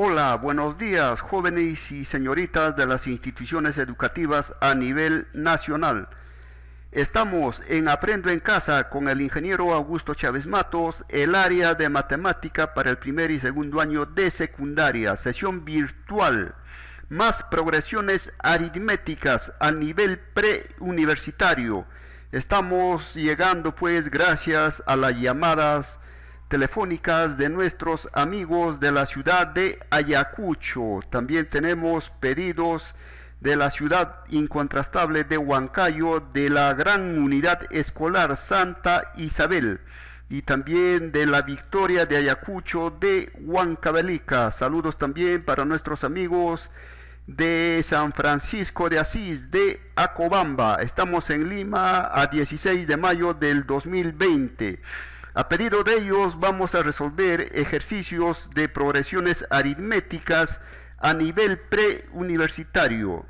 Hola, buenos días, jóvenes y señoritas de las instituciones educativas a nivel nacional. Estamos en Aprendo en Casa con el ingeniero Augusto Chávez Matos, el área de matemática para el primer y segundo año de secundaria, sesión virtual, más progresiones aritméticas a nivel preuniversitario. Estamos llegando pues gracias a las llamadas telefónicas de nuestros amigos de la ciudad de Ayacucho. También tenemos pedidos de la ciudad incontrastable de Huancayo, de la gran unidad escolar Santa Isabel y también de la Victoria de Ayacucho de Huancavelica. Saludos también para nuestros amigos de San Francisco de Asís de Acobamba. Estamos en Lima a 16 de mayo del 2020. A pedido de ellos vamos a resolver ejercicios de progresiones aritméticas a nivel preuniversitario.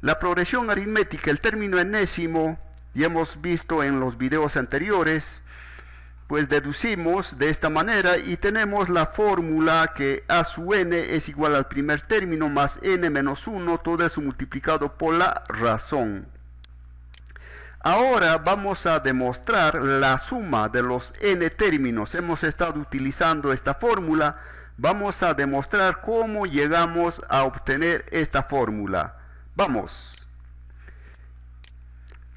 La progresión aritmética, el término enésimo, ya hemos visto en los videos anteriores, pues deducimos de esta manera y tenemos la fórmula que a sub n es igual al primer término más n menos 1, todo eso multiplicado por la razón. Ahora vamos a demostrar la suma de los n términos. Hemos estado utilizando esta fórmula. Vamos a demostrar cómo llegamos a obtener esta fórmula. Vamos.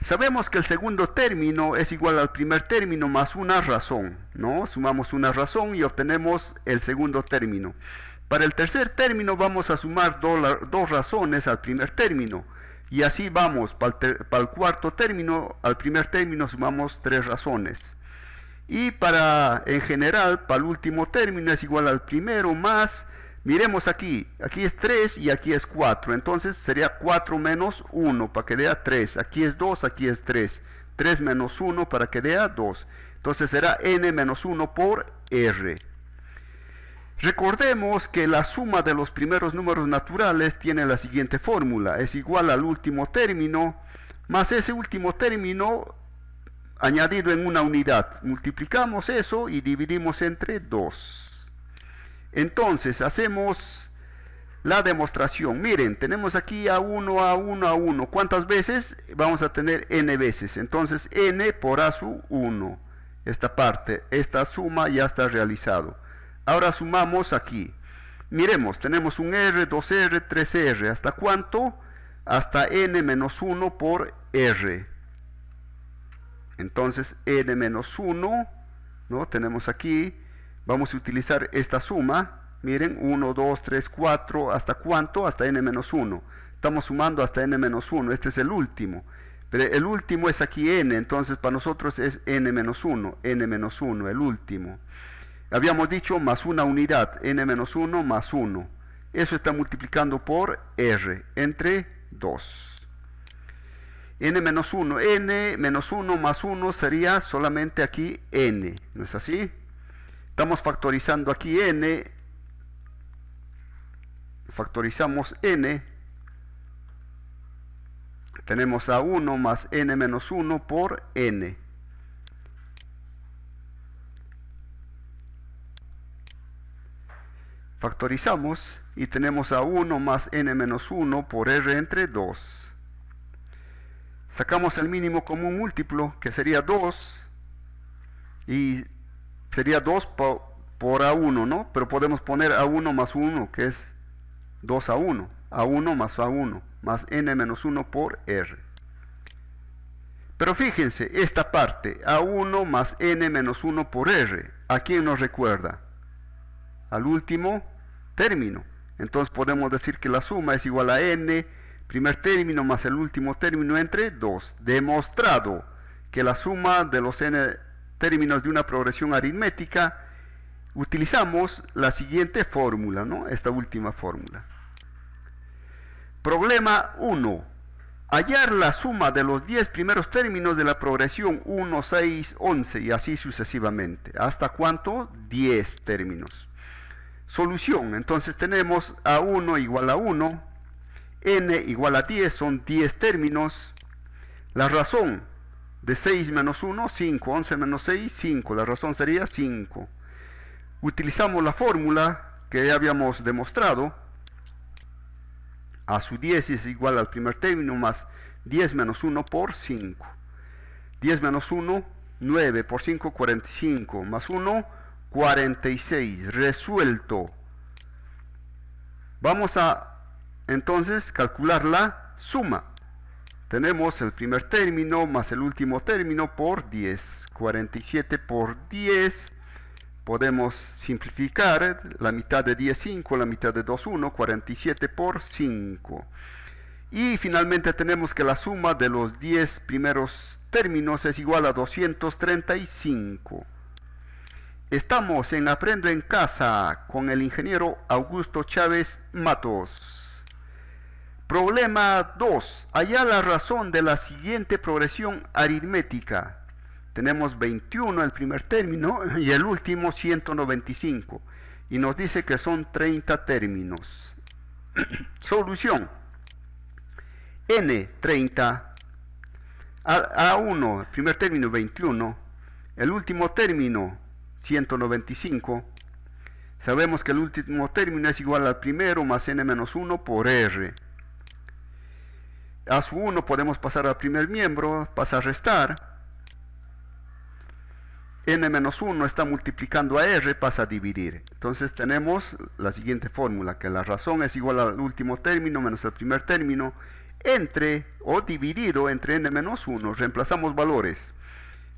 Sabemos que el segundo término es igual al primer término más una razón, ¿no? Sumamos una razón y obtenemos el segundo término. Para el tercer término vamos a sumar dos razones al primer término. Y así vamos, para el cuarto término, al primer término sumamos 3 razones. Y en general, para el último término es igual al primero más, miremos aquí es 3 y aquí es 4. Entonces sería 4 menos 1 para que dé 3. Aquí es 2, aquí es 3. 3 menos 1 para que dé 2. Entonces será n menos 1 por r. Recordemos que la suma de los primeros números naturales tiene la siguiente fórmula. Es igual al último término más ese último término añadido en una unidad. Multiplicamos eso y dividimos entre 2. Entonces hacemos la demostración. Miren, tenemos aquí a1, a1, a1. ¿Cuántas veces? Vamos a tener n veces. Entonces n por a sub 1. Esta parte, esta suma ya está realizado. Ahora sumamos aquí. Miremos, tenemos un r, 2r, 3r. ¿Hasta cuánto? Hasta n menos 1 por r. Entonces n menos 1, ¿no? Tenemos aquí, vamos a utilizar esta suma. Miren, 1, 2, 3, 4. ¿Hasta cuánto? Hasta n menos 1. Estamos sumando hasta n menos 1. Este es el último. Pero el último es aquí n. Entonces para nosotros es n menos 1. n menos 1, el último. Habíamos dicho más una unidad, n menos 1 más 1. Eso está multiplicando por r, entre 2. N menos 1, n menos 1 más 1 sería solamente aquí n, ¿no es así? Estamos factorizando aquí n. Factorizamos n. Tenemos a 1 más n menos 1 por n. Factorizamos y tenemos a 1 más n menos 1 por r entre 2. Sacamos el mínimo común múltiplo, que sería 2. Y sería 2 por a1, ¿no? Pero podemos poner a1 más 1, que es 2 a 1. a1 más a1, más n menos 1 por r. Pero fíjense, esta parte, a1 más n menos 1 por r, ¿a quién nos recuerda? Al último término. Entonces podemos decir que la suma es igual a n, primer término más el último término entre 2. Demostrado que la suma de los n términos de una progresión aritmética, utilizamos la siguiente fórmula, ¿no? Esta última fórmula. Problema 1. Hallar la suma de los 10 primeros términos de la progresión 1, 6, 11 y así sucesivamente. ¿Hasta cuánto? 10 términos. Solución. Entonces tenemos a1 igual a 1, n igual a 10, son 10 términos. La razón de 6 menos 1, 5, 11 menos 6, 5. La razón sería 5. Utilizamos la fórmula que ya habíamos demostrado. A su 10 es igual al primer término más 10 menos 1 por 5. 10 menos 1, 9 por 5, 45, más 1, 46. Resuelto. Vamos a entonces calcular la suma. Tenemos el primer término más el último término por 10. 47 por 10. Podemos simplificar. La mitad de 10, 5. La mitad de 2, 1. 47 por 5. Y finalmente tenemos que la suma de los 10 primeros términos es igual a 235. Estamos en Aprendo en Casa con el ingeniero Augusto Chávez Matos. Problema 2. Hallar la razón de la siguiente progresión aritmética. Tenemos 21 el primer término y el último 195. Y nos dice que son 30 términos. Solución. N 30. A1, el primer término 21. El último término 195. Sabemos que el último término es igual al primero más n menos 1 por r. A su 1 podemos pasar al primer miembro, pasa a restar. N menos 1 está multiplicando a r, pasa a dividir. Entonces tenemos la siguiente fórmula, que la razón es igual al último término menos el primer término, entre o dividido entre n menos 1. Reemplazamos valores.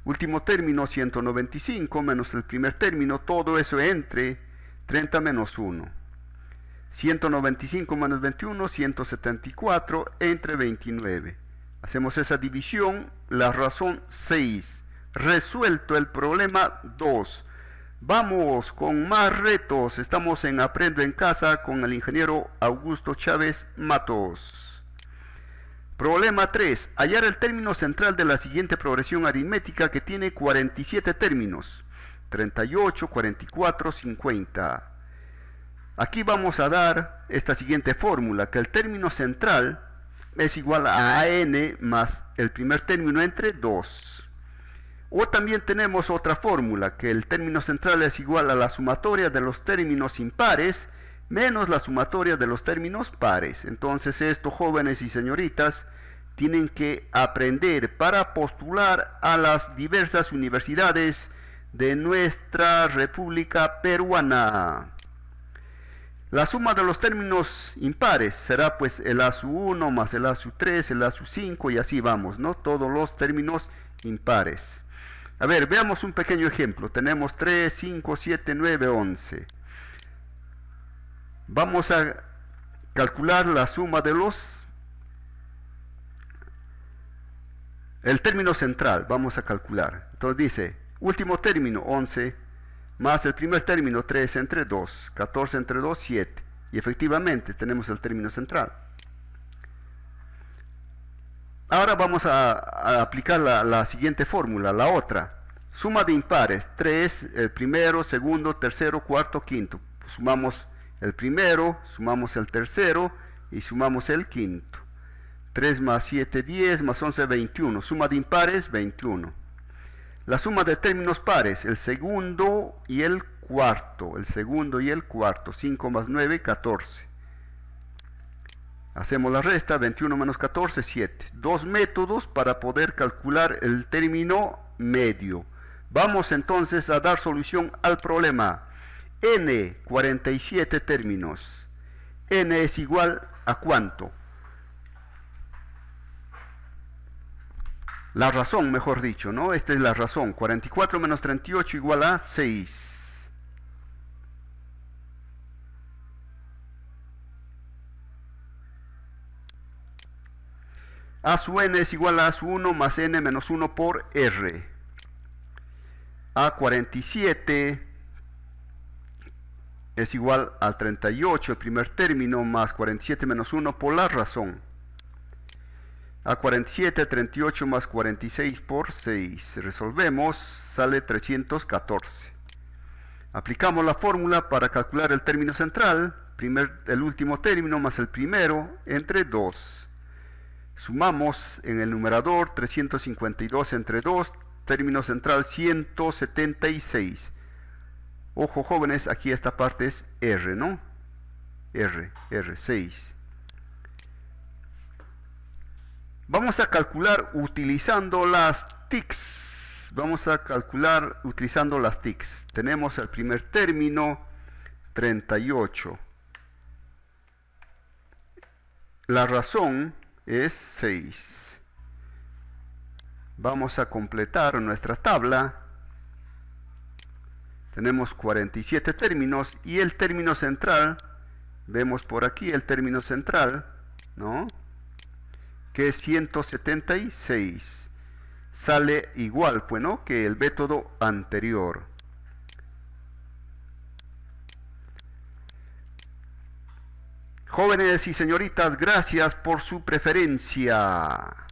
Último término 195 menos el primer término, todo eso entre 30 menos 1. 195 menos 21, 174 entre 29. Hacemos esa división, la razón 6. Resuelto el problema 2. Vamos con más retos. Estamos en Aprendo en Casa con el ingeniero Augusto Chávez Matos. Problema 3. Hallar el término central de la siguiente progresión aritmética que tiene 47 términos. 38, 44, 50. Aquí vamos a dar esta siguiente fórmula, que el término central es igual a n más el primer término entre 2. O también tenemos otra fórmula, que el término central es igual a la sumatoria de los términos impares menos la sumatoria de los términos pares. Entonces esto, jóvenes y señoritas, tienen que aprender para postular a las diversas universidades de nuestra República Peruana. La suma de los términos impares será pues el a su 1 más el a su 3, el a su 5 y así vamos, ¿no? Todos los términos impares. A ver, veamos un pequeño ejemplo. Tenemos 3, 5, 7, 9, 11. Vamos a calcular la suma de el término central. Vamos a calcular. Entonces dice, último término 11 más el primer término 3 entre 2, 14 entre 2, 7. Y efectivamente tenemos el término central. Ahora vamos a aplicar la siguiente fórmula, la otra. Suma de impares, 3, el primero, segundo, tercero, cuarto, quinto. Sumamos el primero, sumamos el tercero y sumamos el quinto. 3 más 7, 10, más 11, 21. Suma de impares, 21. La suma de términos pares, el segundo y el cuarto. 5 más 9, 14. Hacemos la resta, 21 menos 14, 7. Dos métodos para poder calcular el término medio. Vamos entonces a dar solución al problema. N, 47 términos. N es igual a ¿cuánto? La razón, mejor dicho, ¿no? Esta es la razón. 44 menos 38 igual a 6. A su n es igual a A su 1 más n menos 1 por r. A 47 es igual al 38, el primer término, más 47 menos 1 por la razón. A 47, 38 más 46 por 6. Resolvemos, sale 314. Aplicamos la fórmula para calcular el término central, el último término más el primero, entre 2. Sumamos en el numerador 352 entre 2, término central 176. Ojo jóvenes, aquí esta parte es R, ¿no? R, 6. Vamos a calcular utilizando las TICs. Vamos a calcular utilizando las TICs. Tenemos el primer término, 38. La razón es 6. Vamos a completar nuestra tabla. Tenemos 47 términos y el término central, vemos por aquí el término central, ¿no? Que es 176. Sale igual, pues, ¿no?, que el método anterior. Jóvenes y señoritas, gracias por su preferencia.